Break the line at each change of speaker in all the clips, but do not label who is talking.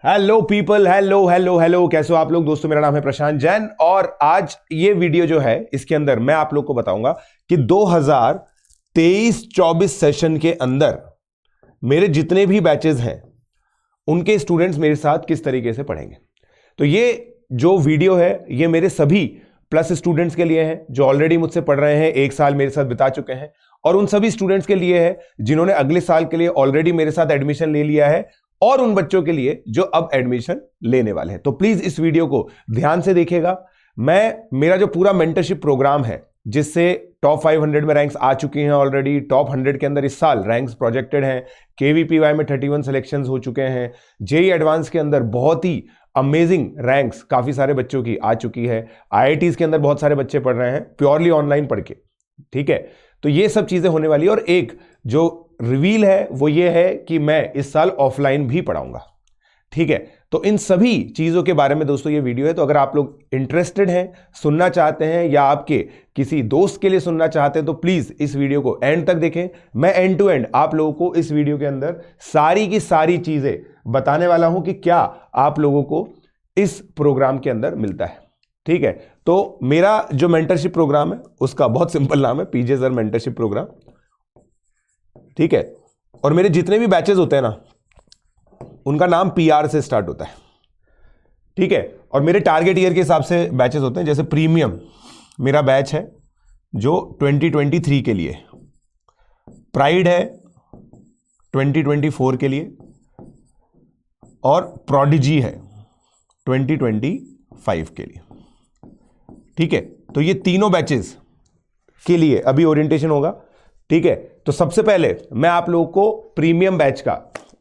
Hello people, hello hello hello, कैसे हो आप लोग दोस्तों। मेरा नाम है प्रशांत जैन और आज ये वीडियो जो है इसके अंदर मैं आप लोग को बताऊंगा कि 2023-24 सेशन के अंदर मेरे जितने भी बैचेस हैं उनके स्टूडेंट्स मेरे साथ किस तरीके से पढ़ेंगे। तो ये जो वीडियो है ये मेरे सभी प्लस स्टूडेंट्स के लिए है जो ऑलरेडी मुझसे पढ़ रहे हैं, एक साल मेरे साथ बिता चुके हैं, और उन सभी स्टूडेंट्स के लिए है जिन्होंने अगले साल के लिए ऑलरेडी मेरे साथ एडमिशन ले लिया है, और उन बच्चों के लिए जो अब एडमिशन लेने वाले हैं। तो प्लीज इस वीडियो को ध्यान से देखिएगा। मेरा जो पूरा मेंटरशिप प्रोग्राम है जिससे टॉप 500 में रैंक्स आ चुकी हैं ऑलरेडी, टॉप 100 के अंदर इस साल रैंक्स प्रोजेक्टेड हैं, केवीपीवाई में 31 सिलेक्शंस हो चुके हैं, जेई एडवांस के अंदर बहुत ही अमेजिंग रैंक्स काफी सारे बच्चों की आ चुकी है, आईआईटीज के अंदर बहुत सारे बच्चे पढ़ रहे हैं प्योरली ऑनलाइन पढ़ के। ठीक है, तो ये सब चीजें होने वाली है। और एक जो रिवील है वो ये है कि मैं इस साल ऑफलाइन भी पढ़ाऊंगा। ठीक है, तो इन सभी चीजों के बारे में दोस्तों ये वीडियो है। तो अगर आप लोग इंटरेस्टेड हैं, सुनना चाहते हैं, या आपके किसी दोस्त के लिए सुनना चाहते हैं, तो प्लीज इस वीडियो को एंड तक देखें। मैं एंड टू एंड आप लोगों को इस वीडियो के अंदर सारी की सारी चीजें बताने वाला हूं कि क्या आप लोगों को इस प्रोग्राम के अंदर मिलता है। ठीक है, तो मेरा जो मेंटरशिप प्रोग्राम है उसका बहुत सिंपल नाम है पीजे सर मेंटरशिप प्रोग्राम। ठीक है, और मेरे जितने भी बैचेस होते हैं ना उनका नाम पीआर से स्टार्ट होता है। ठीक है, और मेरे टारगेट ईयर के हिसाब से बैचेस होते हैं। जैसे प्रीमियम मेरा बैच है जो 2023 के लिए, प्राइड है 2024 के लिए, और प्रोडिजी है 2025 के लिए। ठीक है, तो ये तीनों बैचेस के लिए अभी ओरिएंटेशन होगा। ठीक है, तो सबसे पहले मैं आप लोगों को प्रीमियम बैच का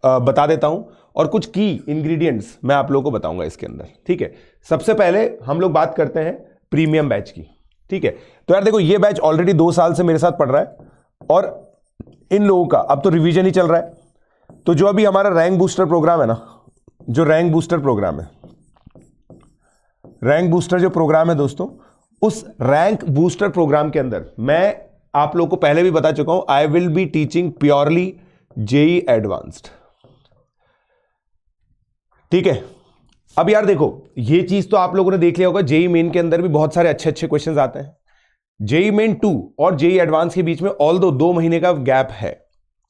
बता देता हूं और कुछ की इंग्रेडिएंट्स मैं आप लोगों को बताऊंगा इसके अंदर। ठीक है, सबसे पहले हम लोग बात करते हैं प्रीमियम बैच की। ठीक है, तो यार देखो ये बैच ऑलरेडी 2 साल से मेरे साथ पढ़ रहा है और इन लोगों का अब तो रिवीजन ही चल रहा है। तो जो अभी हमारा रैंक बूस्टर प्रोग्राम है ना, जो रैंक बूस्टर प्रोग्राम है, रैंक बूस्टर जो प्रोग्राम है दोस्तों, उस रैंक बूस्टर प्रोग्राम के अंदर मैं आप लोगों को पहले भी बता चुका हूं, I will be teaching purely JEE advanced. ठीक है, अब यार देखो ये चीज तो आप लोगों ने देख लिया होगा, जेई मेन के अंदर भी बहुत सारे अच्छे अच्छे क्वेश्चंस आते हैं। जेई मेन 2 और जेई एडवांस के बीच में ऑल्दो 2 महीने का गैप है,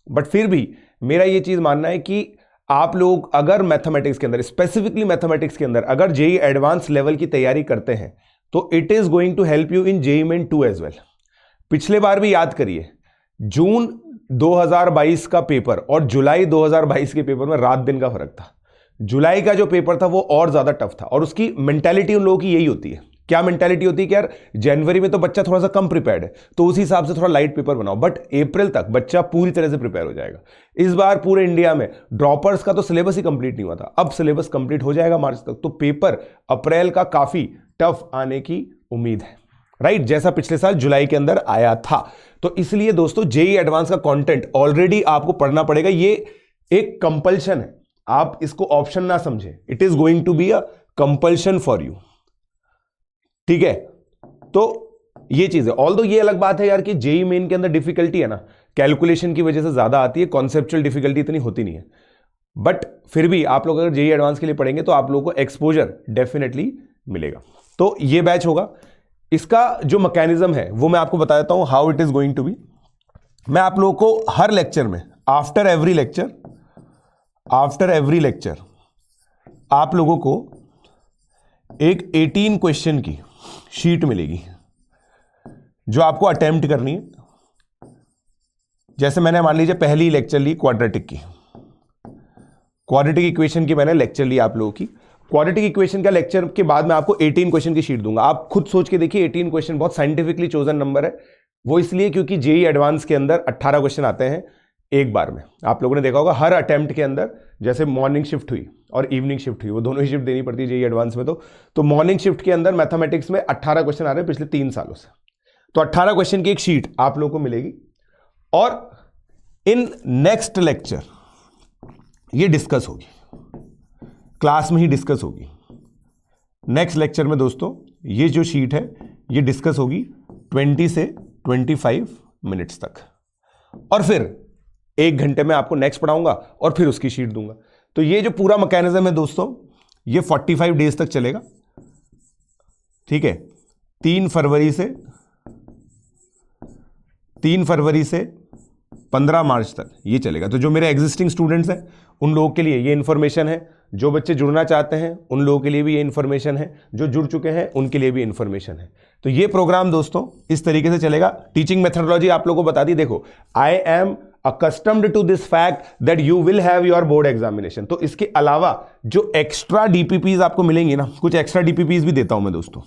बट फिर भी मेरा ये चीज मानना है कि आप लोग अगर मैथमेटिक्स के अंदर, स्पेसिफिकली मैथमेटिक्स के अंदर अगर जेई एडवांस लेवल की तैयारी करते हैं तो it is going to help you in JEE main 2 as well. पिछले बार भी याद करिए, जून 2022 का पेपर और जुलाई 2022 के पेपर में रात दिन का फर्क था। जुलाई का जो पेपर था वो और ज्यादा टफ था, और उसकी मेंटालिटी उन लोगों की यही होती है। क्या मेंटालिटी होती है कि यार जनवरी में तो बच्चा थोड़ा सा कम प्रिपेयर्ड है तो उस हिसाब से थोड़ा लाइट पेपर बनाओ, बट अप्रैल तक बच्चा पूरी तरह से प्रिपेयर हो जाएगा। इस बार पूरे इंडिया में ड्रॉपर्स का तो सिलेबस ही कंप्लीट नहीं हुआ था, अब सिलेबस कंप्लीट हो जाएगा मार्च तक, तो पेपर अप्रैल का काफी टफ आने की उम्मीद है, राइट, जैसा पिछले साल जुलाई के अंदर आया था। तो इसलिए दोस्तों जेई एडवांस का कंटेंट ऑलरेडी आपको पढ़ना पड़ेगा, ये एक कंपल्शन है, आप इसको ऑप्शन ना समझे, it is going to be a compulsion for you. ठीक है, तो ये चीज है। ऑल्दो ये अलग बात है यार कि जेई मेन के अंदर डिफिकल्टी है ना, कैलकुलेशन की वजह से ज्यादा आती है, कॉन्सेप्चुअल डिफिकल्टी इतनी होती नहीं है, बट फिर भी आप लोग अगर जेई एडवांस के लिए पढ़ेंगे तो आप लोगों को एक्सपोजर डेफिनेटली मिलेगा। तो ये बैच होगा, इसका जो मैकेनिज्म है वो मैं आपको बता देता हूं, how it is going to be. मैं आप लोगों को हर लेक्चर में आफ्टर एवरी लेक्चर आप लोगों को एक 18 क्वेश्चन की शीट मिलेगी जो आपको अटेम्प्ट करनी है। जैसे मैंने मान लीजिए पहली लेक्चर ली क्वाड्रेटिक इक्वेशन की मैंने लेक्चर ली आप लोगों की। क्वाड्रेटिक इक्वेशन का लेक्चर के बाद मैं आपको 18 क्वेश्चन की शीट दूंगा। आप खुद सोच के देखिए, 18 क्वेश्चन बहुत साइंटिफिकली चोजन नंबर है, वो इसलिए क्योंकि जेई एडवांस के अंदर 18 क्वेश्चन आते हैं एक बार में। आप लोगों ने देखा होगा हर अटेम्प्ट के अंदर, जैसे मॉर्निंग शिफ्ट हुई और इवनिंग शिफ्ट हुई, वो दोनों ही शिफ्ट देनी पड़ती है जेई एडवांस में। तो मॉर्निंग शिफ्ट के अंदर मैथमेटिक्स में 18 क्वेश्चन आ रहे हैं पिछले 3 सालों से, तो 18 क्वेश्चन की एक शीट आप लोगों को मिलेगी। और इन नेक्स्ट लेक्चर ये डिस्कस होगी, क्लास में ही डिस्कस होगी। नेक्स्ट लेक्चर में दोस्तों ये जो शीट है ये डिस्कस होगी 20 से 25 मिनट्स तक, और फिर 1 घंटे में आपको नेक्स्ट पढ़ाऊंगा और फिर उसकी शीट दूंगा। तो ये जो पूरा मैकेनिज्म है दोस्तों, ये 45 डेज तक चलेगा, ठीक है। 3 फरवरी से 15 मार्च तक ये चलेगा। तो जो मेरे एग्जिस्टिंग स्टूडेंट्स हैं उन लोगों के लिए ये इन्फॉर्मेशन है, जो बच्चे जुड़ना चाहते हैं उन लोगों के लिए भी ये इन्फॉर्मेशन है, जो जुड़ चुके हैं उनके लिए भी इन्फॉर्मेशन है। तो ये प्रोग्राम दोस्तों इस तरीके से चलेगा। टीचिंग मेथोडोलॉजी आप लोगों को बता दी। देखो, I am accustomed to this fact that you will have your board examination। तो इसके अलावा जो एक्स्ट्रा डीपीपीज आपको मिलेंगी ना, कुछ एक्स्ट्रा डीपीपीज भी देता हूं मैं दोस्तों,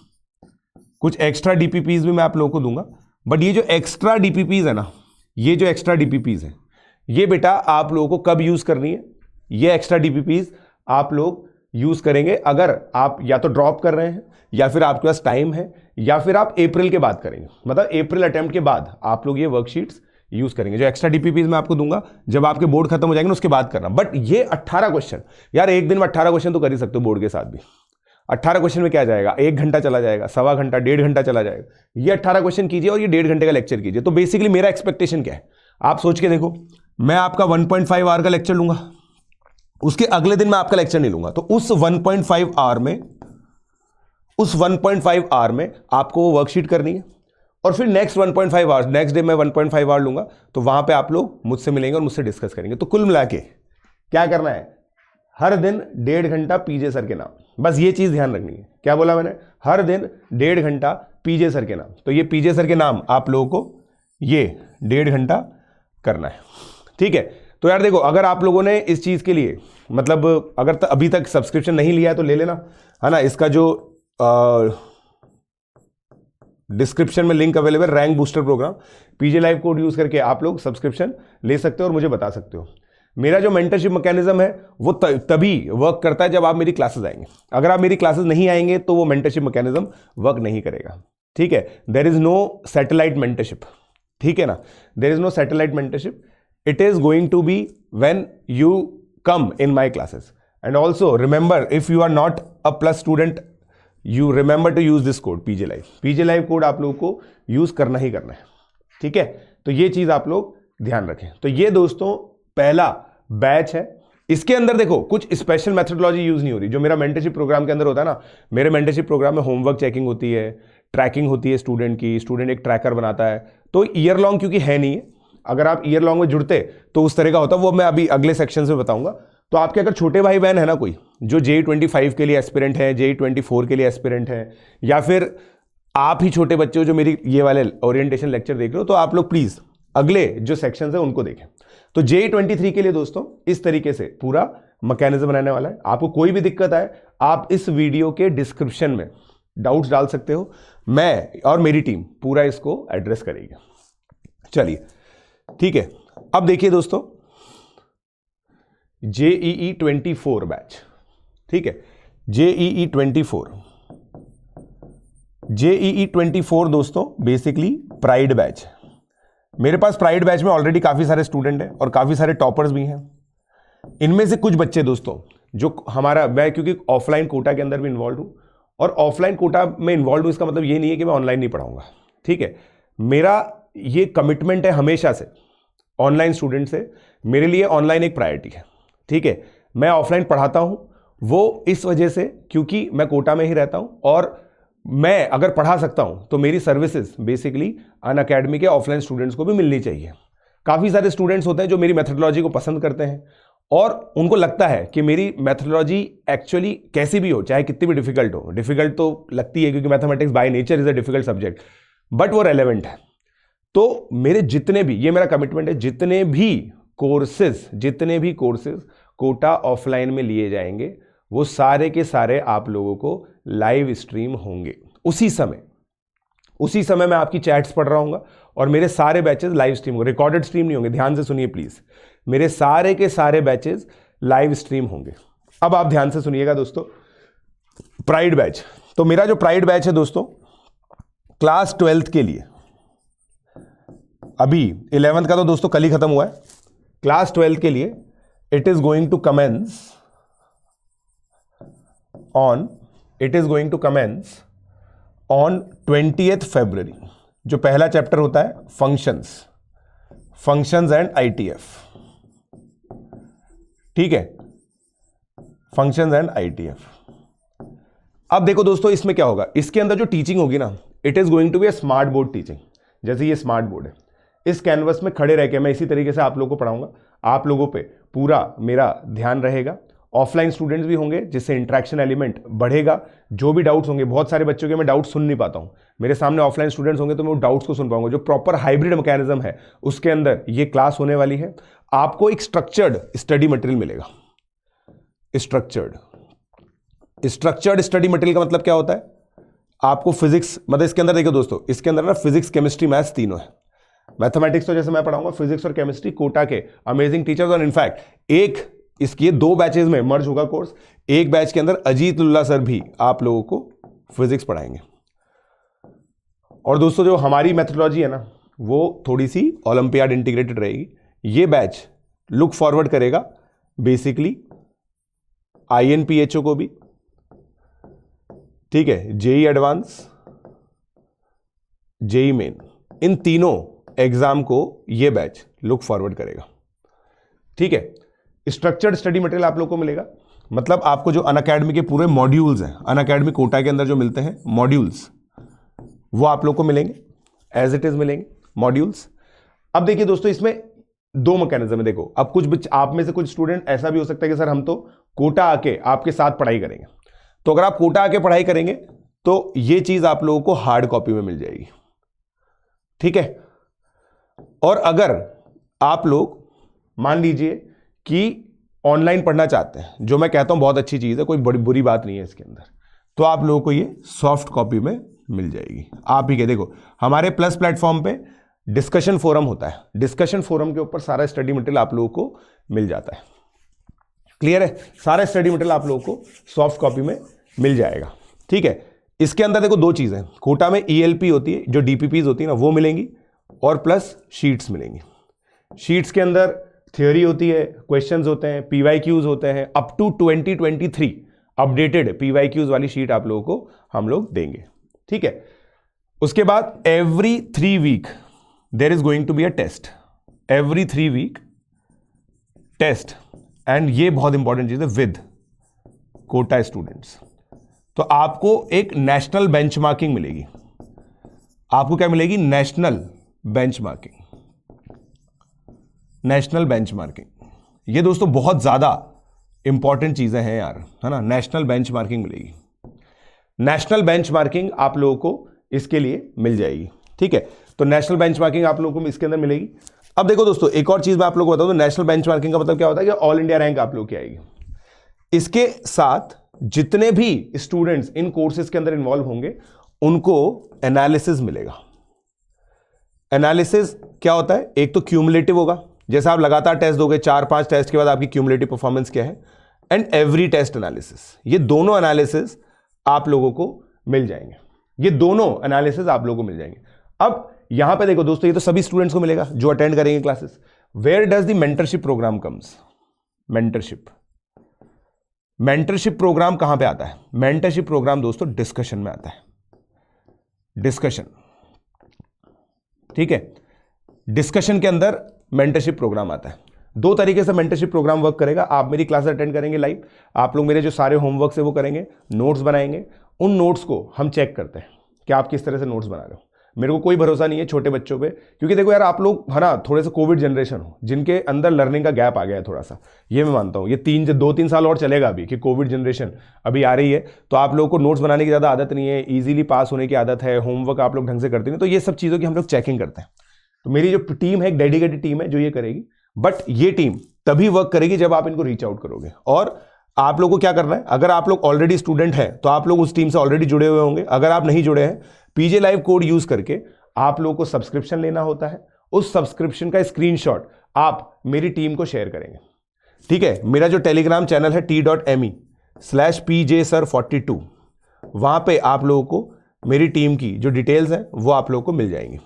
कुछ एक्स्ट्रा डीपीपीज भी मैं आप लोगों को दूंगा। बट ये जो एक्स्ट्रा डीपीपीज है ना, ये जो एक्स्ट्रा डीपीपीज है, ये बेटा आप लोगों को कब यूज करनी है? ये एक्स्ट्रा डीपीपीज आप लोग यूज करेंगे अगर आप या तो ड्रॉप कर रहे हैं, या फिर आपके पास टाइम है, या फिर आप अप्रैल के बाद करेंगे। मतलब अप्रैल अटेम्प्ट के बाद आप लोग ये वर्कशीट्स यूज करेंगे। जो एक्स्ट्रा डीपीपीज मैं आपको दूंगा जब आपके बोर्ड खत्म हो जाएंगे ना, उसके बाद करना। बट ये 18 क्वेश्चन, यार एक दिन में 18 क्वेश्चन तो कर ही सकते हो बोर्ड के साथ भी। 18 क्वेश्चन में क्या जाएगा? 1 घंटा चला जाएगा, सवा घंटा, 1.5 घंटा चला जाएगा। ये 18 क्वेश्चन कीजिए और ये 1.5 घंटे का लेक्चर कीजिए। तो बेसिकली मेरा एक्सपेक्टेशन क्या है, आप सोच के देखो, मैं आपका 1.5 आवर का लेक्चर लूंगा, उसके अगले दिन मैं आपका लेक्चर नहीं लूंगा। तो उस 1.5 आवर में आपको वो वर्कशीट करनी है, और फिर नेक्स्ट 1.5 आवर्स, नेक्स्ट डे मैं 1.5 आवर लूंगा। तो वहां पे आप लोग मुझसे मिलेंगे और मुझसे डिस्कस करेंगे। तो कुल मिला के क्या करना है, हर दिन 1.5 घंटा पीजे सर के नाम, बस ये चीज ध्यान रखनी है। क्या बोला मैंने? हर दिन 1.5 घंटा पीजे सर के नाम। तो ये पीजे सर के नाम आप लोगों को ये 1.5 घंटा करना है, ठीक है। तो यार देखो, अगर आप लोगों ने इस चीज के लिए मतलब अगर अभी तक सब्सक्रिप्शन नहीं लिया है तो ले लेना, है ना। इसका जो डिस्क्रिप्शन में link available, rank booster programme, PJ live code use करके आप लोग सब्सक्रिप्शन ले सकते हो और मुझे बता सकते हो। मेरा जो मेंटरशिप मैकेनिज्म है वो तभी वर्क करता है जब आप मेरी क्लासेस आएंगे। अगर आप मेरी क्लासेस नहीं आएंगे तो वो मेंटरशिप मैकेनिज्म वर्क नहीं करेगा, ठीक है। There is no satellite mentorship, ठीक है ना। There is no satellite mentorship, it is going to be when you come in my classes. And also remember, if you are not a plus student, you remember to use this code PJ live. PJ live code आप लोगों को use करना ही करना है, ठीक है। तो ये चीज आप लोग ध्यान रखें। तो ये दोस्तों पहला बैच है। इसके अंदर देखो कुछ स्पेशल मेथोडोलॉजी यूज नहीं हो रही जो मेरा मेंटरशिप प्रोग्राम के अंदर होता है ना। मेरे मेंटरशिप प्रोग्राम में होमवर्क चेकिंग होती है, ट्रैकिंग होती है स्टूडेंट की, स्टूडेंट एक ट्रैकर बनाता है। तो ईयर लॉन्ग क्योंकि है नहीं है, अगर आप ईयर लॉन्ग में जुड़ते तो उस तरह का होता, वो मैं अभी अगले सेक्शन में बताऊंगा। तो आपके अगर छोटे भाई बहन है ना कोई जो JEE 25 के लिए एस्पिरेंट है, JEE 24 के लिए एस्पिरेंट है, या फिर आप ही छोटे बच्चे हो जो मेरी ये वाले ओरिएंटेशन लेक्चर देख रहे हो, तो आप लोग प्लीज अगले जो सेक्शन है उनको देखें। तो JEE 23 के लिए दोस्तों इस तरीके से पूरा मैकेनिज्म रहने वाला है। आपको कोई भी दिक्कत आए आप इस वीडियो के डिस्क्रिप्शन में डाउट्स डाल सकते हो, मैं और मेरी टीम पूरा इसको एड्रेस करेगी। चलिए ठीक है, अब देखिए दोस्तों JEE 24 बैच, ठीक है। JEE 24 दोस्तों बेसिकली प्राइड बैच। मेरे पास प्राइड बैच में ऑलरेडी काफी सारे स्टूडेंट हैं और काफी सारे टॉपर्स भी हैं। इनमें से कुछ बच्चे दोस्तों जो हमारा, मैं क्योंकि ऑफलाइन कोटा के अंदर भी इन्वॉल्व हूं, और ऑफलाइन कोटा में इन्वॉल्व हूं इसका मतलब ये नहीं है कि मैं ऑनलाइन नहीं पढ़ाऊंगा, ठीक है। मेरा ये कमिटमेंट है हमेशा से ऑनलाइन स्टूडेंट से, मेरे लिए ऑनलाइन एक प्रायोरिटी है, ठीक है। मैं ऑफलाइन पढ़ाता हूं वो इस वजह से क्योंकि मैं कोटा में ही रहता हूं, और मैं अगर पढ़ा सकता हूं तो मेरी सर्विसेज बेसिकली अनअकैडमी के ऑफलाइन स्टूडेंट्स को भी मिलनी चाहिए। काफ़ी सारे स्टूडेंट्स होते हैं जो मेरी मेथोडोलॉजी को पसंद करते हैं और उनको लगता है कि मेरी मेथोडोलॉजी एक्चुअली कैसी भी हो, चाहे कितनी भी डिफिकल्ट हो, डिफिकल्ट तो लगती है क्योंकि mathematics by nature is a difficult subject, but वो रेलेवेंट है। तो मेरे जितने भी, ये मेरा कमिटमेंट है, जितने भी कोर्सेज कोटा ऑफलाइन में लिए जाएंगे वो सारे के सारे आप लोगों को लाइव स्ट्रीम होंगे। उसी समय मैं आपकी चैट्स पढ़ रहा हूंगा और मेरे सारे बैचेस लाइव स्ट्रीम होंगे, रिकॉर्डेड स्ट्रीम नहीं होंगे। ध्यान से सुनिए प्लीज, मेरे सारे के सारे बैचेस लाइव स्ट्रीम होंगे। अब आप ध्यान से सुनिएगा दोस्तों, प्राइड बैच। तो मेरा जो प्राइड बैच है दोस्तों क्लास 12th के लिए, अभी 11th का तो दोस्तों कल ही खत्म हुआ है, क्लास 12th के लिए it is going to commence on 20th February। जो पहला चैप्टर होता है फंक्शंस एंड ITF, ठीक है। Functions and IETF। अब देखो दोस्तों, इसमें क्या होगा, इसके अंदर जो टीचिंग होगी ना, it is going to be a smart board teaching. जैसे ये स्मार्ट बोर्ड है, इस कैनवस में खड़े रह के मैं इसी तरीके से आप लोगों को पढ़ाऊंगा। आप लोगों पे पूरा मेरा ध्यान रहेगा। ऑफलाइन स्टूडेंट्स भी होंगे जिससे इंटरेक्शन एलिमेंट बढ़ेगा। जो भी डाउट्स होंगे, बहुत सारे बच्चों के मैं डाउट्स सुन नहीं पाता हूं, मेरे सामने ऑफलाइन स्टूडेंट्स होंगे तो मैं वो डाउट्स को सुन पाऊंगा। जो प्रॉपर हाइब्रिड मैकेनिज्म है उसके अंदर ये क्लास होने वाली है। आपको एक स्ट्रक्चर्ड स्टडी मटेरियल मिलेगा। स्ट्रक्चर्ड स्टडी मटेरियल का मतलब क्या होता है, आपको फिजिक्स, मतलब इसके अंदर देखो दोस्तों, इसके अंदर ना फिजिक्स, केमिस्ट्री, मैथ्स तीनों है। मैथमेटिक्स तो जैसे मैं पढ़ाऊंगा, फिजिक्स और केमिस्ट्री कोटा के अमेजिंग टीचर्स, और इनफैक्ट एक इसके 2 बैचेज में मर्ज होगा कोर्स। एक बैच के अंदर अजीत लुल्ला सर भी आप लोगों को फिजिक्स पढ़ाएंगे। और दोस्तों जो हमारी मेथोडोलॉजी है ना, वो थोड़ी सी ओलंपियाड इंटीग्रेटेड रहेगी। ये बैच लुक फॉरवर्ड करेगा बेसिकली INPHO को भी, ठीक है, JEE एडवांस, JEE मेन, इन तीनों एग्जाम को ये बैच लुक फॉरवर्ड करेगा। ठीक है, स्ट्रक्चर्ड स्टडी मटेरियल आप लोग को मिलेगा। मतलब आपको जो अनअकैडमी के पूरे मॉड्यूल्स हैं, अनअकैडमी कोटा के अंदर जो मिलते हैं मॉड्यूल्स, वो आप लोग को मिलेंगे, एज इट इज मिलेंगे मॉड्यूल्स। अब देखिए दोस्तों, इसमें 2 मैकेनिज्म है। देखो, अब कुछ आप में से कुछ स्टूडेंट ऐसा भी हो सकता है कि सर हम तो कोटा आके आपके साथ पढ़ाई करेंगे। तो अगर आप कोटा आके पढ़ाई करेंगे तो ये चीज आप लोगों को हार्ड कॉपी में मिल जाएगी। ठीक है, और अगर आप लोग मान लीजिए कि ऑनलाइन पढ़ना चाहते हैं, जो मैं कहता हूं बहुत अच्छी चीज है, कोई बड़ी बुरी बात नहीं है इसके अंदर, तो आप लोगों को ये सॉफ्ट कॉपी में मिल जाएगी। आप ही के देखो, हमारे प्लस प्लेटफॉर्म पे डिस्कशन फोरम होता है, डिस्कशन फोरम के ऊपर सारा स्टडी मटेरियल आप लोगों को मिल जाता है। क्लियर है, सारा स्टडी मटेरियल आप लोगों को सॉफ्ट कॉपी में मिल जाएगा। ठीक है, इसके अंदर देखो 2 चीजें, कोटा में ELP होती है, जो DPPs होती है ना, वो मिलेंगी, और प्लस शीट्स मिलेंगी। शीट्स के अंदर थ्योरी होती है, क्वेश्चंस होते हैं, PYQs होते हैं। अप टू 2023 अपडेटेड PYQs वाली शीट आप लोगों को हम लोग देंगे। ठीक है, उसके बाद every 3 week there is going to be a test, every 3 week test, and ये बहुत इंपॉर्टेंट चीज है, विद कोटा स्टूडेंट्स। तो आपको एक नेशनल बेंचमार्किंग मिलेगी। आपको क्या मिलेगी, नेशनल बेंचमार्किंग। नेशनल बेंचमार्किंग, ये दोस्तों बहुत ज्यादा इंपॉर्टेंट चीजें हैं यार, है ना। नेशनल बेंचमार्किंग मिलेगी, नेशनल बेंचमार्किंग आप लोगों को इसके लिए मिल जाएगी। ठीक है, तो नेशनल बेंचमार्किंग आप लोगों को इसके अंदर मिलेगी। अब देखो दोस्तों, एक और चीज मैं आप लोगों को बताऊं, तो नेशनल बेंचमार्किंग का मतलब क्या होता है कि ऑल इंडिया रैंक आप लोगों की आएगी। इसके साथ जितने भी स्टूडेंट्स इन कोर्सेज के अंदर इन्वॉल्व होंगे उनको एनालिसिस मिलेगा। एनालिसिस क्या होता है, एक तो क्यूमुलेटिव होगा, जैसे आप लगातार टेस्ट दोगे, 4-5 टेस्ट के बाद आपकी क्यूमुलेटिव परफॉर्मेंस क्या है, एंड एवरी टेस्ट एनालिसिस। ये दोनों एनालिसिस आप लोगों को मिल जाएंगे, ये दोनों एनालिसिस आप लोगों को मिल जाएंगे। अब यहां पे देखो दोस्तों, ये तो सभी स्टूडेंट्स को मिलेगा जो अटेंड करेंगे classes. Where does the mentorship programme comes, mentorship programme कहां पे आता है, मेंटरशिप प्रोग्राम दोस्तों डिस्कशन में आता है, डिस्कशन। ठीक है, डिस्कशन के अंदर मेंटरशिप प्रोग्राम आता है। 2 तरीके से मेंटरशिप प्रोग्राम वर्क करेगा। आप मेरी क्लास अटेंड करेंगे लाइव, आप लोग मेरे जो सारे होमवर्क है वो करेंगे, नोट्स बनाएंगे। उन नोट्स को हम चेक करते हैं कि आप किस तरह से नोट्स बना रहे हो। मेरे को कोई भरोसा नहीं है छोटे बच्चों पे, क्योंकि देखो यार, आप लोग है ना थोड़े से कोविड जनरेशन हो, जिनके अंदर लर्निंग का गैप आ गया है थोड़ा सा, ये मैं मानता हूँ। ये 2-3 साल और चलेगा अभी, कि कोविड जनरेशन अभी आ रही है, तो आप लोगों को नोट्स बनाने की ज़्यादा आदत नहीं है, ईजिली पास होने की आदत है, होमवर्क आप लोग ढंग से करते नहीं, तो ये सब चीज़ों की हम लोग चेकिंग करते हैं। तो मेरी जो टीम है, एक डेडिकेटेड टीम है जो ये करेगी। बट ये टीम तभी वर्क करेगी जब आप इनको रीच आउट करोगे। और आप लोगों को क्या करना है, अगर आप लोग ऑलरेडी स्टूडेंट हैं तो आप लोग उस टीम से ऑलरेडी जुड़े हुए होंगे। अगर आप नहीं जुड़े हैं, PJ लाइव कोड यूज करके आप लोगों को सब्सक्रिप्शन लेना होता है। उस सब्सक्रिप्शन का स्क्रीनशॉट आप मेरी टीम को शेयर करेंगे। ठीक है, मेरा जो टेलीग्राम चैनल है t.me/pjsir42, वहां पे आप लोगों को मेरी टीम की जो डिटेल्स हैं वो आप लोगों को मिल जाएंगी।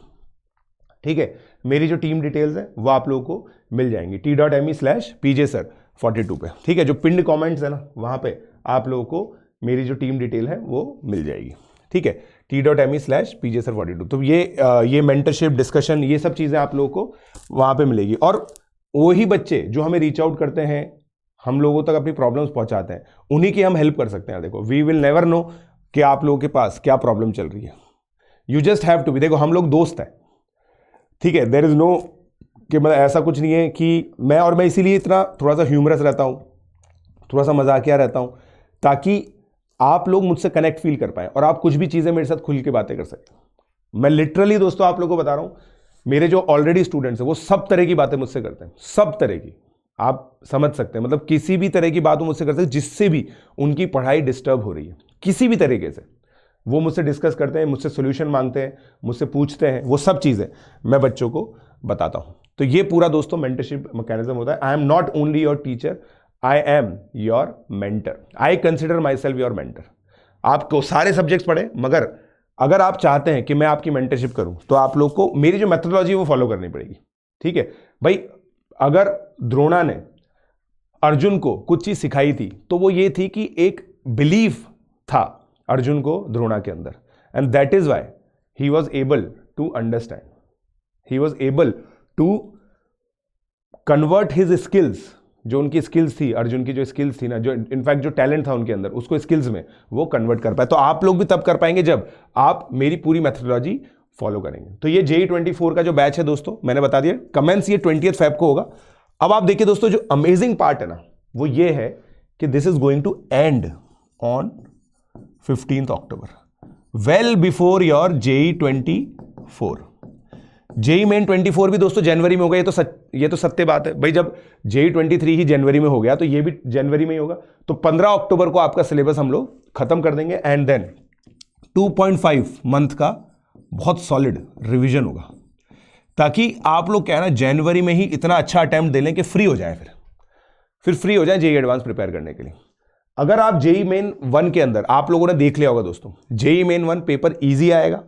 ठीक है, मेरी जो टीम डिटेल्स हैं वो आप लोगों को मिल जाएंगी t.me/pjsir42 पे। ठीक है, जो पिन्ड कमेंट्स है ना, वहां पे आप लोगों को मेरी जो टीम डिटेल है वो मिल जाएगी। ठीक है, t.me/pjsir42। तो ये मेंटरशिप, डिस्कशन, ये सब चीज़ें आप लोगों को वहाँ पे मिलेगी। और वही बच्चे जो हमें रीच आउट करते हैं हम लोगों तक अपनी प्रॉब्लम्स पहुंचाते हैं, उन्हीं की हम हेल्प कर सकते हैं। देखो वी विल नेवर नो कि आप लोगों के पास क्या प्रॉब्लम चल रही है, you just have to be. देखो हम लोग दोस्त हैं, ठीक है, देयर इज नो कि मतलब ऐसा कुछ नहीं है कि मैं इसीलिए इतना थोड़ा सा ह्यूमरस रहता हूँ, थोड़ा सा मजाकिया रहता हूँ, ताकि आप लोग मुझसे कनेक्ट फील कर पाए और आप कुछ भी चीज़ें मेरे साथ खुल के बातें कर सकते। मैं लिटरली दोस्तों आप लोगों को बता रहा हूँ, मेरे जो ऑलरेडी स्टूडेंट्स हैं वो सब तरह की बातें मुझसे करते हैं, सब तरह की, आप समझ सकते हैं, मतलब किसी भी तरह की बात वो मुझसे करते हैं जिससे भी उनकी पढ़ाई डिस्टर्ब हो रही है, किसी भी तरीके से वो मुझसे डिस्कस करते हैं, मुझसे सोल्यूशन मांगते हैं, मुझसे पूछते हैं, वो सब चीज़ें मैं बच्चों को बताता हूँ। तो ये पूरा दोस्तों मेंटरशिप मैकेनिज्म होता है। I am not only your teacher, I am your mentor, I consider my self your mentor. आपको सारे सब्जेक्ट्स पढ़े, मगर अगर आप चाहते हैं कि मैं आपकी मेंटरशिप करूं तो आप लोग को मेरी जो मेथोडोलॉजी है वो फॉलो करनी पड़ेगी, ठीक है भाई। अगर द्रोणा ने अर्जुन को कुछ चीज सिखाई थी तो वो ये थी कि एक बिलीफ था अर्जुन को द्रोणा के अंदर, and that is why he was able to understand, he was able to convert his skills, जो उनकी स्किल्स थी, अर्जुन की जो स्किल्स थी ना, जो इनफैक्ट जो टैलेंट था उनके अंदर, उसको स्किल्स में वो कन्वर्ट कर पाए। तो आप लोग भी तब कर पाएंगे जब आप मेरी पूरी मेथोडोलॉजी फॉलो करेंगे। तो ये JEE 24 का जो बैच है दोस्तों, मैंने बता दिया, कमेंस ये 20 फेब को होगा। अब आप देखिए दोस्तों, जो अमेजिंग पार्ट है ना वो ये है कि this is going to end on 15 October, well before your JEE 24। JEE main 24 भी दोस्तों जनवरी में होगा, ये तो सत्य बात है भाई। जब JEE 23 ही जनवरी में हो गया तो ये भी जनवरी में ही होगा। तो 15 अक्टूबर को आपका सिलेबस हम लोग खत्म कर देंगे, एंड देन 2.5 मंथ का बहुत सॉलिड रिवीजन होगा, ताकि आप लोग क्या है ना जनवरी में ही इतना अच्छा अटेम्प्ट दे लें कि फ्री हो जाए, फिर फ्री हो जाए JEE एडवांस प्रिपेयर करने के लिए। अगर आप JEE मेन 1 के अंदर, आप लोगों ने देख लिया होगा दोस्तों, JEE मेन 1 पेपर इजी आएगा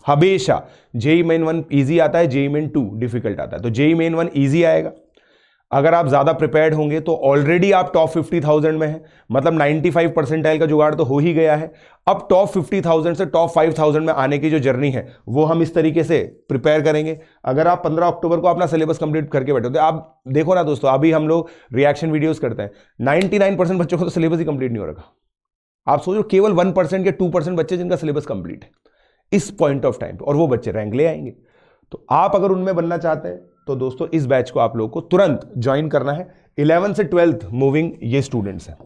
हमेशा। JEE मेन 1 इजी आता है, JEE मेन 2 डिफिकल्ट आता है, तो JEE मेन 1 इजी आएगा। अगर आप ज्यादा प्रिपेयर्ड होंगे तो ऑलरेडी आप टॉप 50,000 में हैं, मतलब 95 परसेंटाइल का जुगाड़ तो हो ही गया है। अब टॉप 50,000 से टॉप 5,000 में आने की जो जर्नी है वो हम इस तरीके से प्रिपेयर करेंगे। अगर आप 15 अक्टूबर को अपना सिलेबस कंप्लीट करके बैठे तो आप देखो ना दोस्तों, अभी हम लोग रिएक्शन वीडियोस करते हैं, 99% बच्चों को तो सिलेबस ही कंप्लीट नहीं हो रखा। आप सोचो केवल 1% के 2% बच्चे जिनका सिलेबस कंप्लीट है इस पॉइंट ऑफ टाइम, और वो बच्चे रैंक ले आएंगे। तो आप अगर उनमें बनना चाहते हैं तो दोस्तों इस बैच को आप लोगों को तुरंत ज्वाइन करना है। 11 से 12th मूविंग ये स्टूडेंट्स हैं,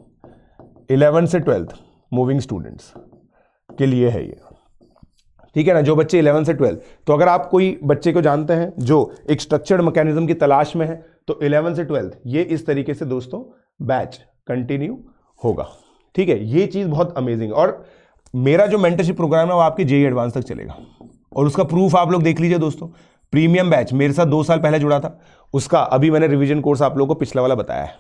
11 से 12th मूविंग स्टूडेंट्स के लिए है ये, ठीक है ना, जो बच्चे 11 से 12। तो अगर आप कोई बच्चे को जानते हैं जो एक स्ट्रक्चर्ड मैकेनिज्म की तलाश में है तो 11 से 12th ये इस तरीके से दोस्तों बैच कंटिन्यू होगा, ठीक है। ये चीज बहुत अमेजिंग। और मेरा जो मेंटरशिप प्रोग्राम है वो आपके JEE एडवांस तक चलेगा, और उसका प्रूफ आप लोग देख लीजिए दोस्तों। प्रीमियम बैच मेरे साथ 2 साल पहले जुड़ा था, उसका अभी मैंने रिवीजन कोर्स आप लोगों को पिछला वाला बताया है,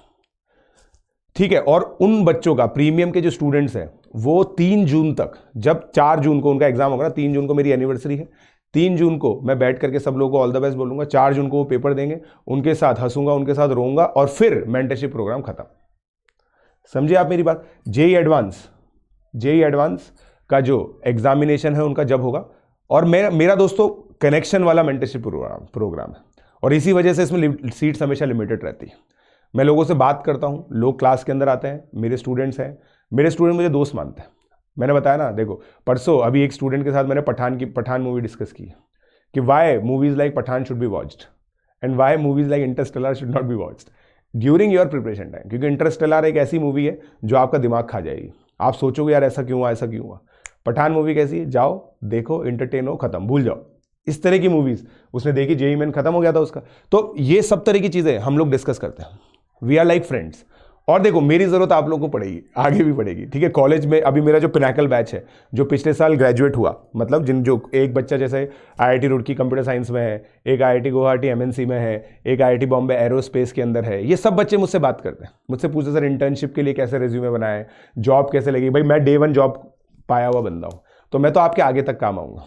ठीक है। और उन बच्चों का, प्रीमियम के जो स्टूडेंट्स हैं, वो 3 जून तक, जब 4 जून को उनका एग्जाम होगा ना, 3 जून को मेरी एनिवर्सरी है, 3 जून को मैं बैठ करके सब लोगों को ऑल द बेस्ट बोलूंगा, 4 जून को वो पेपर देंगे, उनके साथ हंसूंगा, उनके साथ रोऊंगा, और फिर मेंटरशिप प्रोग्राम खत्म। समझिए आप मेरी बात। JEE एडवांस का जो एग्जामिनेशन है उनका जब होगा, और मेरा दोस्तों कनेक्शन वाला मेंटरशिप प्रोग्राम है, और इसी वजह से इसमें सीट्स हमेशा लिमिटेड रहती है। मैं लोगों से बात करता हूँ, लोग क्लास के अंदर आते हैं, मेरे स्टूडेंट्स हैं, मेरे स्टूडेंट मुझे दोस्त मानते हैं। मैंने बताया ना, देखो परसों अभी एक स्टूडेंट के साथ मैंने पठान मूवी डिस्कस की कि why movies like Pathaan should be watched and why movies like Interstellar should not be watched during your preparation time. क्योंकि इंटरस्टेलर एक ऐसी मूवी है जो आपका दिमाग खा जाएगी, आप सोचोगे यार ऐसा क्यों हुआ, ऐसा क्यों हुआ। पठान मूवी कैसी है, जाओ देखो, इंटरटेन हो, खत्म, भूल जाओ। इस तरह की मूवीज उसने देखी, JEE मेन खत्म हो गया था उसका। तो ये सब तरह की चीजें हम लोग डिस्कस करते हैं, वी आर लाइक फ्रेंड्स। और देखो मेरी जरूरत आप लोगों को पड़ेगी, आगे भी पड़ेगी, ठीक है। कॉलेज में अभी मेरा जो पिनाकल बैच है, जो पिछले साल ग्रेजुएट हुआ, मतलब जो एक बच्चा जैसे IIT रुड़की कंप्यूटर साइंस में है, एक IIT गुवाहाटी MNC में है, एक IIT बॉम्बे एरोस्पेस के अंदर है, ये सब बच्चे मुझसे बात करते हैं, मुझसे पूछते सर इंटर्नशिप के लिए कैसे रेज्यूमे बनाए, जॉब कैसे लगी। भाई मैं Day 1 जॉब पाया हुआ बंदा हूँ, तो मैं तो आपके आगे तक काम आऊँगा,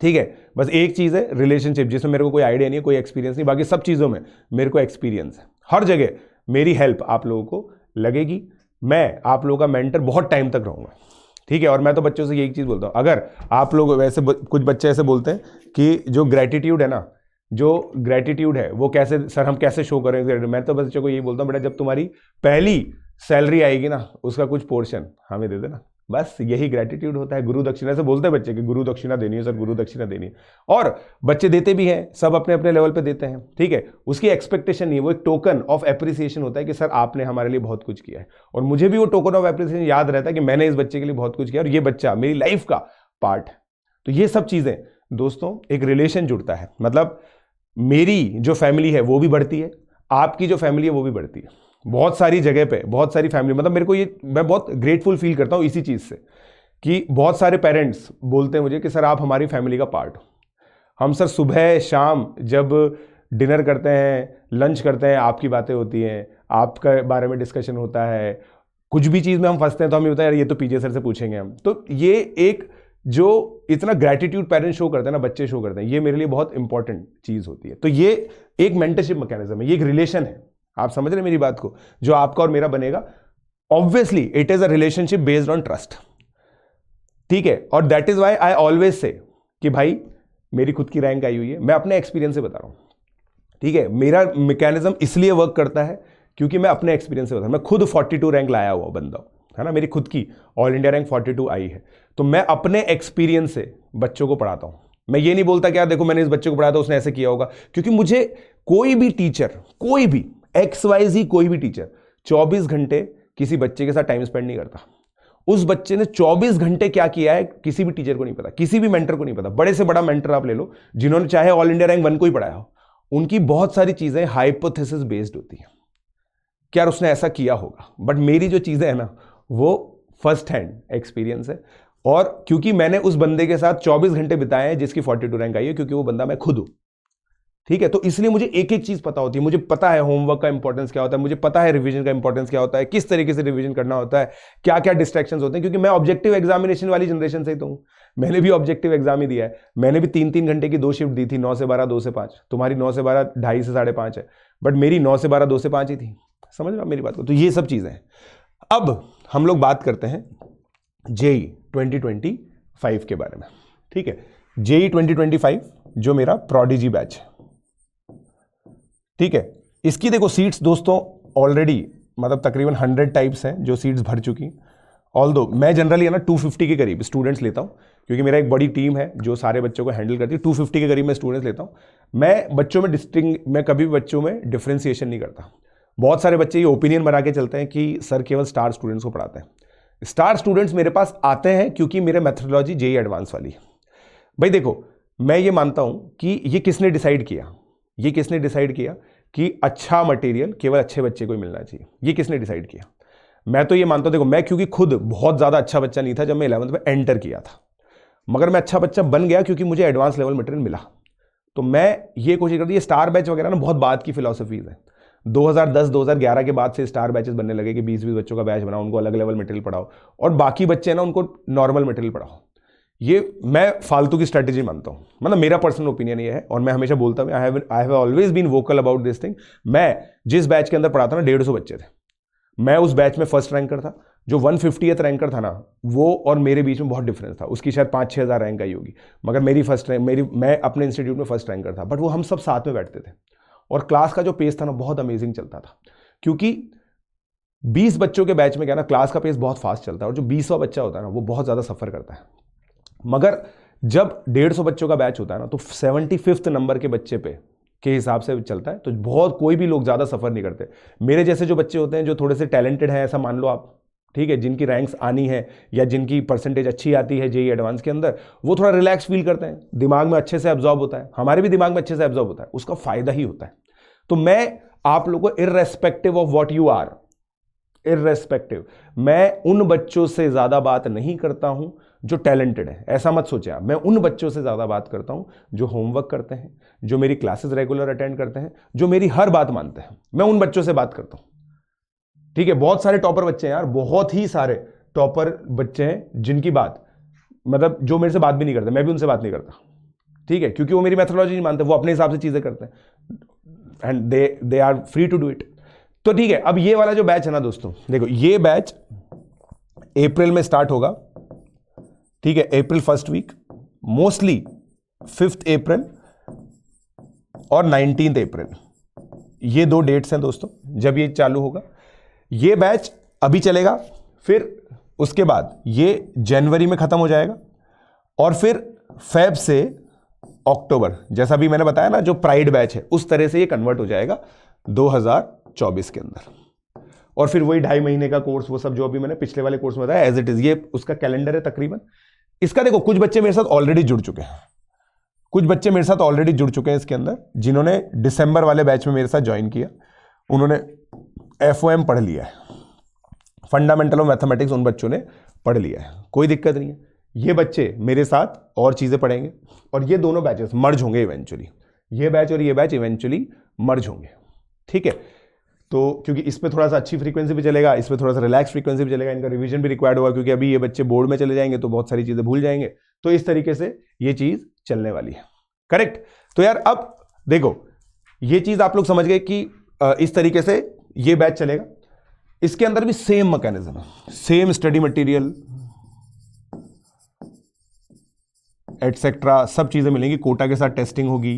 ठीक है। बस एक चीज़ है रिलेशनशिप, जिसमें मेरे को कोई आइडिया नहीं है, कोई एक्सपीरियंस नहीं, बाकी सब चीज़ों में मेरे को एक्सपीरियंस है। हर जगह मेरी हेल्प आप लोगों को लगेगी, मैं आप लोगों का मेंटर बहुत टाइम तक रहूँगा, ठीक है। और मैं तो बच्चों से यही चीज़ बोलता हूँ, अगर आप लोग वैसे कुछ बच्चे ऐसे बोलते हैं कि जो ग्रेटिट्यूड है ना, जो ग्रेटिट्यूड है वो कैसे, सर हम कैसे शो करेंगे? मैं तो बच्चों को यही बोलता हूँ, बेटा जब तुम्हारी पहली सैलरी आएगी ना, उसका कुछ पोर्शन हमें दे देना, बस यही ग्रेटिट्यूड होता है। गुरु दक्षिणा से बोलते हैं बच्चे कि गुरु दक्षिणा देनी है सर, गुरु दक्षिणा देनी है, और बच्चे देते भी हैं, सब अपने अपने लेवल पे देते हैं, ठीक है। उसकी एक्सपेक्टेशन नहीं है, वो एक टोकन ऑफ एप्रिसिएशन होता है कि सर आपने हमारे लिए बहुत कुछ किया है, और मुझे भी वो टोकन ऑफ एप्रिसिएशन याद रहता है कि मैंने इस बच्चे के लिए बहुत कुछ किया और ये बच्चा मेरी लाइफ का पार्ट है। तो ये सब चीजें दोस्तों, एक रिलेशन जुड़ता है, मतलब मेरी जो फैमिली है वो भी बढ़ती है, आपकी जो फैमिली है वो भी बढ़ती है। बहुत सारी जगह पे बहुत सारी फैमिली, मतलब मेरे को ये, मैं बहुत ग्रेटफुल फील करता हूँ इसी चीज़ से कि बहुत सारे पेरेंट्स बोलते हैं मुझे कि सर आप हमारी फैमिली का पार्ट हो। हम सर सुबह शाम जब डिनर करते हैं, लंच करते हैं, आपकी बातें होती हैं, आपके बारे में डिस्कशन होता है, कुछ भी चीज़ में हम फंसते हैं तो हम ये होता है यार ये तो पीजे सर से पूछेंगे हम। तो ये एक जो इतना ग्रेटिट्यूड पेरेंट्स शो करते हैं ना, बच्चे शो करते हैं, ये मेरे लिए बहुत इंपॉर्टेंट चीज़ होती है। तो ये एक मेंटरशिप मैकेनिज्म है, ये एक रिलेशन है, आप समझ रहे मेरी बात को, जो आपका और मेरा बनेगा। Obviously it is a relationship based on trust, ठीक है। और that is why I always say कि भाई मेरी खुद की रैंक आई हुई है, मैं अपने एक्सपीरियंस से बता रहा हूं, ठीक है। मेरा मैकेनिज्म इसलिए वर्क करता है क्योंकि मैं अपने एक्सपीरियंस से बता रहा हूं। मैं खुद 42 रैंक लाया हुआ बंदा है ना, मेरी खुद की ऑल इंडिया रैंक 42 आई है। तो मैं अपने एक्सपीरियंस से बच्चों को पढ़ाता हूं। मैं ये नहीं बोलता कि यार देखो मैंने इस बच्चे को पढ़ाया था उसने ऐसे किया होगा, क्योंकि मुझे कोई भी टीचर, कोई भी XYZ कोई भी टीचर 24 घंटे किसी बच्चे के साथ टाइम स्पेंड नहीं करता। उस बच्चे ने 24 घंटे क्या किया है किसी भी टीचर को नहीं पता, किसी भी मेंटर को नहीं पता। बड़े से बड़ा मेंटर आप ले लो, जिन्होंने चाहे ऑल इंडिया रैंक 1 को ही पढ़ाया हो, उनकी बहुत सारी चीजें हाइपोथेसिस बेस्ड होती है, क्या उसने ऐसा किया होगा। बट मेरी जो चीजें है ना, वो फर्स्ट हैंड एक्सपीरियंस है, और क्योंकि मैंने उस बंदे के साथ 24 घंटे बिताए हैं जिसकी 42 रैंक आई है, क्योंकि वो बंदा मैं खुद हूं, ठीक है। तो इसलिए मुझे एक एक चीज पता होती है, मुझे पता है होमवर्क का इंपॉर्टेंस क्या होता है, मुझे पता है रिवीजन का इंपॉर्टेंस क्या होता है, किस तरीके से रिवीजन करना होता है, क्या क्या डिस्ट्रैक्शंस होते हैं, क्योंकि मैं ऑब्जेक्टिव एग्जामिनेशन वाली जनरेशन से ही तो हूं। मैंने भी ऑब्जेक्टिव एग्जाम ही दिया है, मैंने भी 3-3 घंटे की 2 शिफ्ट दी थी, 9 से 12, 2 से 5। तुम्हारी 9 से 12, 2:30 से 5:30 है, बट मेरी 9 से 12, 2 से 5 ही थी। समझ रहे हो मेरी बात को? तो ये सब चीजें हैं। अब हम लोग बात करते हैं JEE 2025 के बारे में, ठीक है। JEE 2025 जो मेरा प्रोडिजी बैच है, ठीक है। इसकी देखो सीट्स दोस्तों ऑलरेडी मतलब तकरीबन 100 टाइप्स हैं जो सीट्स भर चुकी। ऑल्दो मैं जनरली है ना 250 के करीब स्टूडेंट्स लेता हूँ, क्योंकि मेरा एक बड़ी टीम है जो सारे बच्चों को हैंडल करती है। 250 के करीब मैं स्टूडेंट्स लेता हूँ। मैं बच्चों में मैं कभी भी बच्चों में डिफ्रेंसिएशन नहीं करता। बहुत सारे बच्चे ये ओपिनियन बना के चलते हैं कि सर केवल स्टार स्टूडेंट्स को पढ़ाते हैं। स्टार स्टूडेंट्स मेरे पास आते हैं क्योंकि मेरे मेथोडोलॉजी JEE एडवांस वाली है। भाई देखो, मैं ये मानता हूं कि ये किसने डिसाइड किया, ये किसने डिसाइड किया कि अच्छा मटेरियल केवल अच्छे बच्चे को ही मिलना चाहिए, ये किसने डिसाइड किया? मैं तो ये मानता हूं, देखो मैं क्योंकि खुद बहुत ज्यादा अच्छा बच्चा नहीं था जब मैं 11th में एंटर किया था, मगर मैं अच्छा बच्चा बन गया क्योंकि मुझे एडवांस लेवल मटेरियल मिला। तो मैं ये कोशिश करती, ये स्टार बैच वगैरह ना बहुत बाद की फिलॉसफीज है। 2010-2011 के बाद से स्टार बैचेस बनने लगे कि 20-20 बच्चों का बैच बनाओ, उनको अलग लेवल मटेरियल पढ़ाओ, और बाकी बच्चे ना उनको नॉर्मल मटेरियल पढ़ाओ। ये मैं फालतू की स्ट्रेटेजी मानता हूं, मतलब मेरा पर्सनल ओपिनियन ये है, और मैं हमेशा बोलता हूं I have always been vocal about this thing. मैं जिस बैच के अंदर पढ़ाता ना 150 बच्चे थे, मैं उस बैच में फर्स्ट रैंकर था। जो 150th रैंकर था ना, वो और मेरे बीच में बहुत डिफरेंस था। उसकी शायद 5-6 हज़ार रैंक आई होगी, मगर मेरी फर्स्ट रैंक, मैं अपने इंस्टीट्यूट में फर्स्ट रैंकर था। बट वो हम सब साथ में बैठते थे, और क्लास का जो पेस था ना बहुत अमेजिंग चलता था, क्योंकि 20 बच्चों के बैच में क्या ना, क्लास का पेस बहुत फास्ट चलता है, और जो 20वां बच्चा होता है ना वो बहुत ज़्यादा सफ़र करता है। मगर जब 150 बच्चों का बैच होता है ना, तो 75th नंबर के बच्चे पे के हिसाब से चलता है, तो बहुत कोई भी लोग ज़्यादा सफ़र नहीं करते। मेरे जैसे जो बच्चे होते हैं जो थोड़े से टैलेंटेड हैं, ऐसा मान लो आप, ठीक है, जिनकी रैंक्स आनी है या जिनकी परसेंटेज अच्छी आती है JEE एडवांस के अंदर, वो थोड़ा रिलैक्स फील करते हैं, दिमाग में अच्छे से एब्जॉर्ब होता है, हमारे भी दिमाग में अच्छे से एब्जॉर्ब होता है, उसका फायदा ही होता है। तो मैं आप लोगों को irrespective of what you are, irrespective, मैं उन बच्चों से ज्यादा बात नहीं करता हूं जो टैलेंटेड है। ऐसा मत सोचे आप, मैं उन बच्चों से ज्यादा बात करता हूं जो होमवर्क करते हैं, जो मेरी क्लासेस रेगुलर अटेंड करते हैं, जो मेरी हर बात मानते हैं। मैं उन बच्चों से बात करता हूं, ठीक है। बहुत सारे टॉपर बच्चे हैं यार, बहुत ही सारे टॉपर बच्चे हैं जिनकी बात, मतलब जो मेरे से बात भी नहीं करते, मैं भी उनसे बात नहीं करता, ठीक है, क्योंकि वो मेरी मेथोडोलॉजी नहीं मानते, वो अपने हिसाब से चीजें करते हैं, and they are free to do it. तो ठीक है, अब ये वाला जो बैच है ना दोस्तों, देखो ये बैच अप्रैल में स्टार्ट होगा, ठीक है, April first week, mostly 5th April और 19 अप्रैल, ये 2 डेट्स हैं दोस्तों जब ये चालू होगा। ये बैच अभी चलेगा, फिर उसके बाद ये जनवरी में खत्म हो जाएगा, और फिर फेब से अक्टूबर, जैसा भी मैंने बताया ना जो प्राइड बैच है, उस तरह से ये कन्वर्ट हो जाएगा 2024 के अंदर। और फिर वही 2.5 महीने का कोर्स, वो सब जो अभी मैंने पिछले वाले कोर्स में बताया एज इट इज, ये उसका कैलेंडर है तकरीबन। इसका देखो कुछ बच्चे मेरे साथ ऑलरेडी जुड़ चुके हैं, कुछ बच्चे मेरे साथ ऑलरेडी जुड़ चुके हैं इसके अंदर, जिन्होंने दिसंबर वाले बैच में मेरे साथ ज्वाइन किया, उन्होंने FOM पढ़ लिया है, फंडामेंटल ऑफ मैथमेटिक्स उन बच्चों ने पढ़ लिया है, कोई दिक्कत नहीं है। ये बच्चे मेरे साथ और चीजें पढ़ेंगे, और ये दोनों बैचेस मर्ज होंगे इवेंचुअली, ये बैच और ये बैच इवेंचुअली मर्ज होंगे, ठीक है। तो क्योंकि इस पे थोड़ा सा अच्छी फ्रीक्वेंसी भी चलेगा, इस पे थोड़ा सा रिलैक्स फ्रीक्वेंसी भी चलेगा, इनका रिवीजन भी रिक्वायर्ड होगा, क्योंकि अभी ये बच्चे बोर्ड में चले जाएंगे तो बहुत सारी चीजें भूल जाएंगे, तो इस तरीके से ये चीज चलने वाली है, करेक्ट। तो यार अब देखो ये चीज आप लोग समझ गए कि इस तरीके से ये बैच चलेगा। इसके अंदर भी सेम मैकेनिज्म है, सेम स्टडी मटेरियल एटसेट्रा सब चीजें मिलेंगी, कोटा के साथ टेस्टिंग होगी,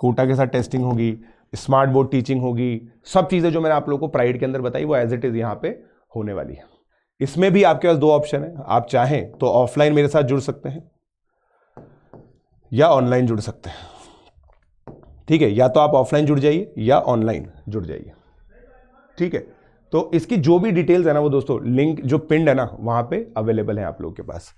कोटा के साथ टेस्टिंग होगी, स्मार्ट बोर्ड टीचिंग होगी, सब चीजें जो मैंने आप लोगों को प्राइड के अंदर बताई वो एज इट इज यहां पे होने वाली है। इसमें भी आपके पास 2 ऑप्शन है, आप चाहें तो ऑफलाइन मेरे साथ जुड़ सकते हैं या ऑनलाइन जुड़ सकते हैं, ठीक है। या तो आप ऑफलाइन जुड़ जाइए या ऑनलाइन जुड़ जाइए, ठीक है। तो इसकी जो भी डिटेल्स है ना वो दोस्तों लिंक जो पिंड है ना वहां पे अवेलेबल है आप लोगों के पास।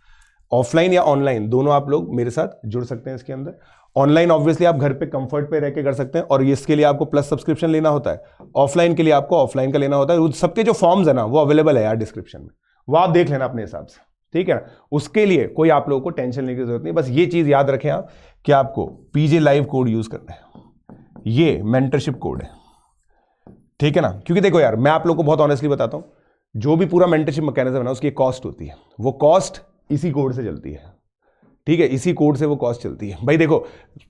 ऑफलाइन या ऑनलाइन दोनों आप लोग मेरे साथ जुड़ सकते हैं इसके अंदर। ऑनलाइन ऑब्वियसली आप घर पे कंफर्ट पे रह के कर सकते हैं, और इसके लिए आपको प्लस सब्सक्रिप्शन लेना होता है। ऑफलाइन के लिए आपको ऑफलाइन का लेना होता है। सबके जो फॉर्म्स है ना वो अवेलेबल है यार डिस्क्रिप्शन में, वो आप देख लेना अपने हिसाब से, ठीक है ना। उसके लिए कोई आप लोगों को टेंशन लेने की जरूरत नहीं, बस ये चीज याद रखें आप कि आपको PJ लाइव कोड यूज करना है, ये मेंटरशिप कोड है, ठीक है ना। क्योंकि देखो यार मैं आप लोगों को बहुत ऑनेस्टली बताता हूं, जो भी पूरा मेंटरशिप मैकेनिज्म है ना उसकी कॉस्ट होती है, वो कॉस्ट इसी कोड से चलती है, ठीक है। इसी कोड से वो कॉस्ट चलती है। भाई देखो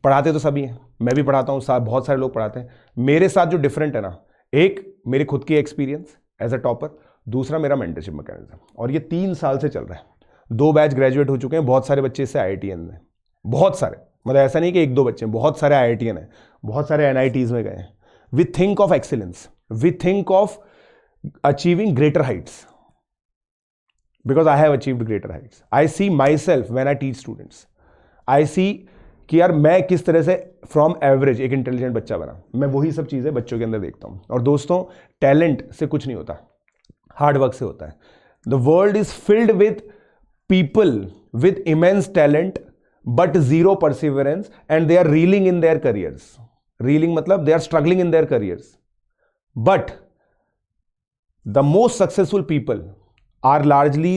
पढ़ाते तो सभी हैं, मैं भी पढ़ाता हूँ, बहुत सारे लोग पढ़ाते हैं। मेरे साथ जो डिफरेंट है ना, एक मेरे खुद की एक्सपीरियंस एज अ टॉपर, दूसरा मेरा मेंटरशिप मैकेनिज्म, और ये 3 साल से चल रहा है। 2 बैच ग्रेजुएट हो चुके हैं, बहुत सारे बच्चे इससे IITian में, बहुत सारे, मतलब ऐसा नहीं कि 1-2 बच्चे, बहुत सारे IITian हैं, बहुत सारे NITs में गए हैं। We think of excellence, we think of achieving greater heights, because I have achieved greater heights. I see myself when I teach students. I see कि यार मैं किस तरह से फ्रॉम एवरेज एक इंटेलिजेंट बच्चा बना, मैं वही सब चीजें बच्चों के अंदर देखता हूं। और दोस्तों टैलेंट से कुछ नहीं होता, हार्ड वर्क से होता है। The world is filled with people with immense talent but zero perseverance and they are reeling in their careers. Reeling मतलब they are struggling in their careers, but the most successful people are largely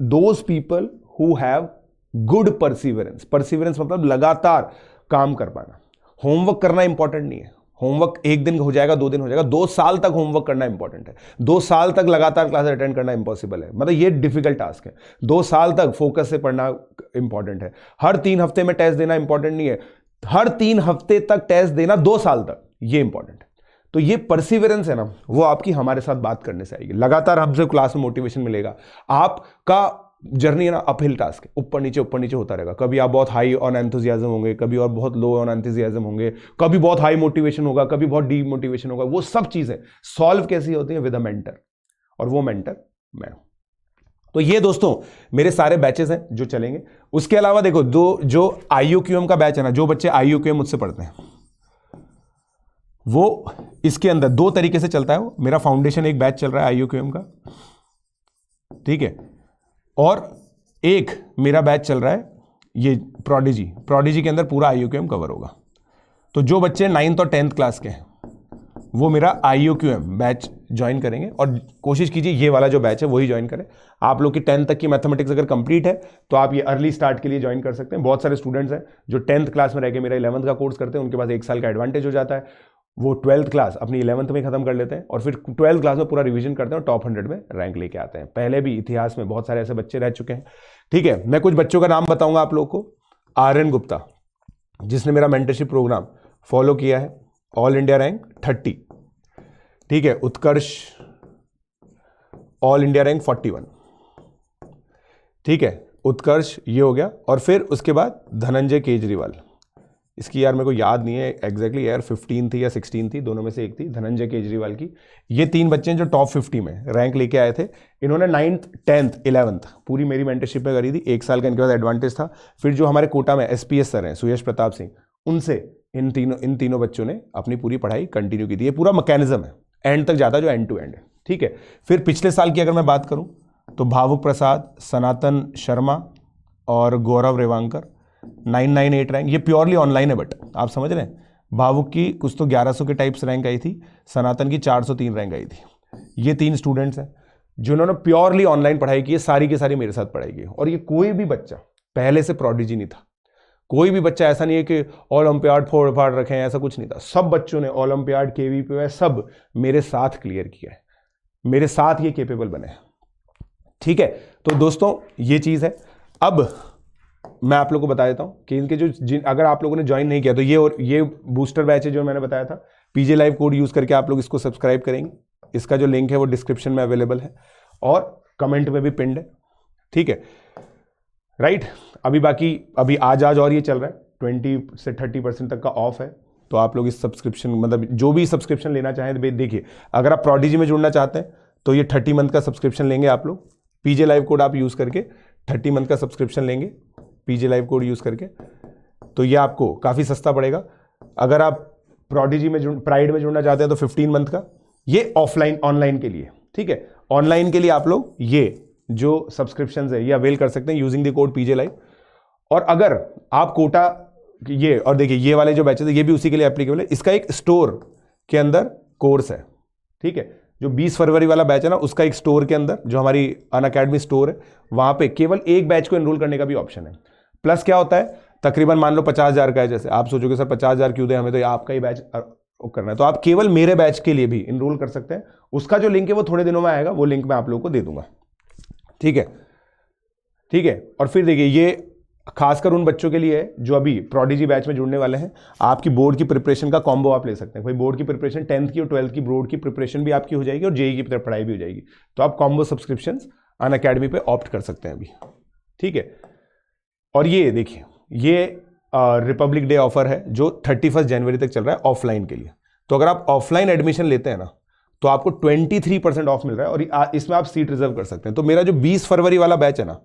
those people who have good perseverance. Perseverance मतलब लगातार काम कर पाना। Homework करना important नहीं है, homework 1 दिन हो जाएगा, 2 दिन हो जाएगा, 2 साल तक होमवर्क करना इंपॉर्टेंट है। 2 साल तक लगातार क्लास अटेंड करना इंपॉसिबल है, मतलब ये डिफिकल्ट टास्क है। 2 साल तक फोकस से पढ़ना इंपॉर्टेंट है। हर 3 हफ्ते में टेस्ट देना इंपॉर्टेंट नहीं है, हर 3 हफ्ते तक टेस्ट देना 2 साल तक, ये इंपॉर्टेंट है। तो ये परसिवरेंस है ना, वो आपकी हमारे साथ बात करने से आएगी। लगातार हमसे क्लास में मोटिवेशन मिलेगा। आपका जर्नी है ना अपहिल टास्क है, ऊपर नीचे होता रहेगा। कभी आप बहुत हाई ऑन एंथुजियाज्म होंगे, कभी और बहुत लो ऑन एंथुजियाज्म होंगे, कभी बहुत हाई मोटिवेशन होगा, कभी बहुत डीप मोटिवेशन होगा। वो सब चीजें सॉल्व कैसी होती हैं? विद अ मेंटर, और वो मेंटर मैं हूं। तो ये दोस्तों मेरे सारे बैचेस हैं जो चलेंगे। उसके अलावा देखो जो IUQM का बैच है ना, जो बच्चे IUQM मुझसे पढ़ते हैं वो इसके अंदर 2 तरीके से चलता है। वो मेरा फाउंडेशन एक बैच चल रहा है IUQM का, ठीक है, और एक मेरा बैच चल रहा है ये प्रोडिजी के अंदर पूरा IUQM कवर होगा। तो जो बच्चे 9th और 10th क्लास के हैं वो मेरा IUQM बैच ज्वाइन करेंगे, और कोशिश कीजिए ये वाला जो बैच है वही ज्वाइन करें। आप लोग की 10th तक की मैथमेटिक्स अगर कंप्लीट है तो आप ये अर्ली स्टार्ट के लिए ज्वाइन कर सकते हैं। बहुत सारे स्टूडेंट्स हैं जो 10th क्लास में रह के मेरा 11th का कोर्स करते हैं, उनके पास 1 साल का एडवांटेज हो जाता है। वो 12th क्लास अपनी 11th में खत्म कर लेते हैं और फिर 12th क्लास में पूरा रिवीजन करते हैं और टॉप 100 में रैंक लेके आते हैं। पहले भी इतिहास में बहुत सारे ऐसे बच्चे रह चुके हैं, ठीक है। मैं कुछ बच्चों का नाम बताऊंगा आप लोग को। RN गुप्ता, जिसने मेरा मेंटरशिप प्रोग्राम फॉलो किया है, ऑल इंडिया रैंक 30, ठीक है। उत्कर्ष ऑल इंडिया रैंक 41, ठीक है। उत्कर्ष ये हो गया, और फिर उसके बाद धनंजय केजरीवाल, इसकी यार मेरे को याद नहीं है एग्जैक्टली यार 15 थी या 16 थी, दोनों में से एक थी, धनंजय केजरीवाल की। ये 3 बच्चे हैं जो टॉप 50 में रैंक लेके आए थे। इन्होंने 9th 10th 11th पूरी मेरी मेंटरशिप में करी थी। 1 साल का इनके पास एडवांटेज था। फिर जो हमारे कोटा में SPS सर हैं सुयश प्रताप सिंह, उनसे इन तीनों बच्चों ने अपनी पूरी पढ़ाई कंटिन्यू की थी। ये पूरा मैकेनिज्म है, एंड तक जाता है जो एंड टू एंड है, ठीक है। फिर पिछले साल की अगर मैं बात करूं तो भावुक प्रसाद, सनातन शर्मा और गौरव रेवांकर 998 रैंक। ये प्योरली ऑनलाइन है, बट आप समझ रहे हैं, भावुक की कुछ तो 1100 के टाइप्स रैंक आई थी, सनातन की 403 रैंक आई थी। ये 3 स्टूडेंट्स हैं जिन्होंने प्योरली ऑनलाइन पढ़ाई की है, सारी की सारी मेरे साथ पढ़ाई की है। और ये कोई भी बच्चा पहले से प्रोडिजी नहीं था, कोई भी बच्चा ऐसा नहीं है कि ओलंपियाड फोड़ फाड़ रखे हैं, ऐसा कुछ नहीं था। सब बच्चों ने ओलंपियाड, KVP सब मेरे साथ क्लियर किया है, मेरे साथ ये केपेबल बने हैं, ठीक है। तो दोस्तों ये चीज़ है। अब मैं आप लोगों को बता देता हूं कि इनके अगर आप लोगों ने ज्वाइन नहीं किया तो ये बूस्टर बैच है जो मैंने बताया था, PJ लाइव कोड यूज करके आप लोग इसको सब्सक्राइब करेंगे। इसका जो लिंक है वो डिस्क्रिप्शन में अवेलेबल है और कमेंट में भी पिंड है, ठीक है, राइट। अभी आज और ये चल रहा है 20 से 30% तक का ऑफ है। तो आप लोग इस सब्सक्रिप्शन, मतलब जो भी सब्सक्रिप्शन लेना चाहें, देखिए अगर आप प्रोडिजी में जुड़ना चाहते हैं तो ये 30 मंथ का सब्सक्रिप्शन लेंगे आप लोग। PJ लाइव कोड आप यूज करके 30 मंथ का सब्सक्रिप्शन लेंगे PJ लाइव कोड यूज करके, तो ये आपको काफी सस्ता पड़ेगा। अगर आप प्रोडिजी में प्राइड में जुड़ना चाहते हैं तो 15 मंथ का, ये ऑनलाइन के लिए, ठीक है। ऑनलाइन के लिए आप लोग ये जो सब्सक्रिप्शन है ये अवेल कर सकते हैं using the code PJ live. और अगर आप कोटा ये, और देखिए ये वाले जो बैचेस है ये भी उसी के लिए एप्लीकेबल है। इसका एक स्टोर के अंदर कोर्स है, ठीक है। जो 20 फरवरी वाला बैच है ना, उसका एक स्टोर के अंदर जो हमारी अनअकैडमी स्टोर है, वहां पे केवल एक बैच को एनरोल करने का भी ऑप्शन है। प्लस क्या होता है, तकरीबन मान लो 50,000 का है, जैसे आप सोचोगे सर 50,000 क्यों दे हमें, तो आपका ही बैच करना है, तो आप केवल मेरे बैच के लिए भी इनरोल कर सकते हैं। उसका जो लिंक है वो थोड़े दिनों में आएगा, वो लिंक मैं आप लोगों को दे दूंगा, ठीक है, ठीक है। और फिर देखिए ये खासकर उन बच्चों के लिए है जो अभी प्रोडिजी बैच में जुड़ने वाले हैं। आपकी बोर्ड की प्रिपरेशन का कॉम्बो आप ले सकते हैं। भाई बोर्ड की प्रिपरेशन 10th की और 12th की बोर्ड की प्रिपरेशन भी आपकी हो जाएगी और JEE की पढ़ाई भी हो जाएगी। तो आप कॉम्बो सब्सक्रिप्शन अनअकैडमी पे ऑप्ट कर सकते हैं अभी, ठीक है। और ये देखिए ये रिपब्लिक डे ऑफर है जो 31 जनवरी तक चल रहा है ऑफलाइन के लिए। तो अगर आप ऑफलाइन एडमिशन लेते हैं ना तो आपको 23% ऑफ मिल रहा है और इसमें आप सीट रिजर्व कर सकते हैं। तो मेरा जो 20 फरवरी वाला बैच है ना,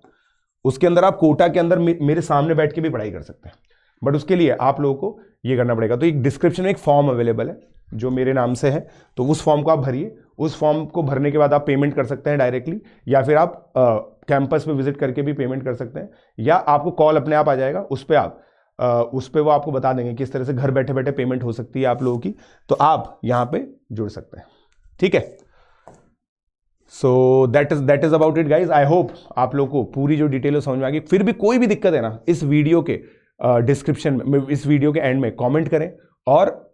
उसके अंदर आप कोटा के अंदर मेरे सामने बैठ के भी पढ़ाई कर सकते हैं, बट उसके लिए आप लोगों को ये करना पड़ेगा। तो एक डिस्क्रिप्शन में एक फॉर्म अवेलेबल है जो मेरे नाम से है, तो उस फॉर्म को आप भरिए। उस फॉर्म को भरने के बाद आप पेमेंट कर सकते हैं डायरेक्टली, या फिर आप कैंपस पे विजिट करके भी पेमेंट कर सकते हैं, या आपको कॉल अपने आप आ जाएगा, उस पर वो आपको बता देंगे किस तरह से घर बैठे बैठे पेमेंट हो सकती है आप लोगों की। तो आप यहाँ पे जुड़ सकते हैं, ठीक है। So that is about it guys. I hope आप लोग को पूरी जो डिटेल समझ में आ गई। फिर भी कोई भी दिक्कत है ना, इस वीडियो के डिस्क्रिप्शन में, इस वीडियो के एंड में कमेंट करें और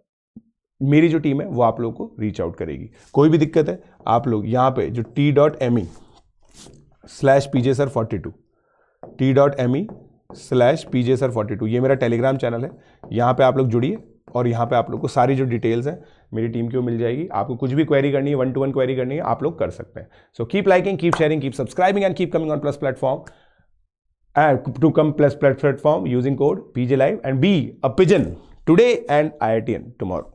मेरी जो टीम है वो आप लोगों को रीच आउट करेगी। कोई भी दिक्कत है आप लोग यहाँ पे जो t.me/pjsir42 t.me/pjsir42 ये मेरा टेलीग्राम चैनल है। यहाँ पे आप लोग जुड़िए और यहाँ पे आप लोग को सारी जो डिटेल्स हैं मेरी टीम की वो मिल जाएगी। आपको कुछ भी क्वेरी करनी है, 1-to-1 क्वेरी करनी है, आप लोग कर सकते हैं। So keep liking, keep sharing, keep subscribing and keep coming on plus platform to come plus platform using code PJ Live and be a pigeon today and IITian tomorrow.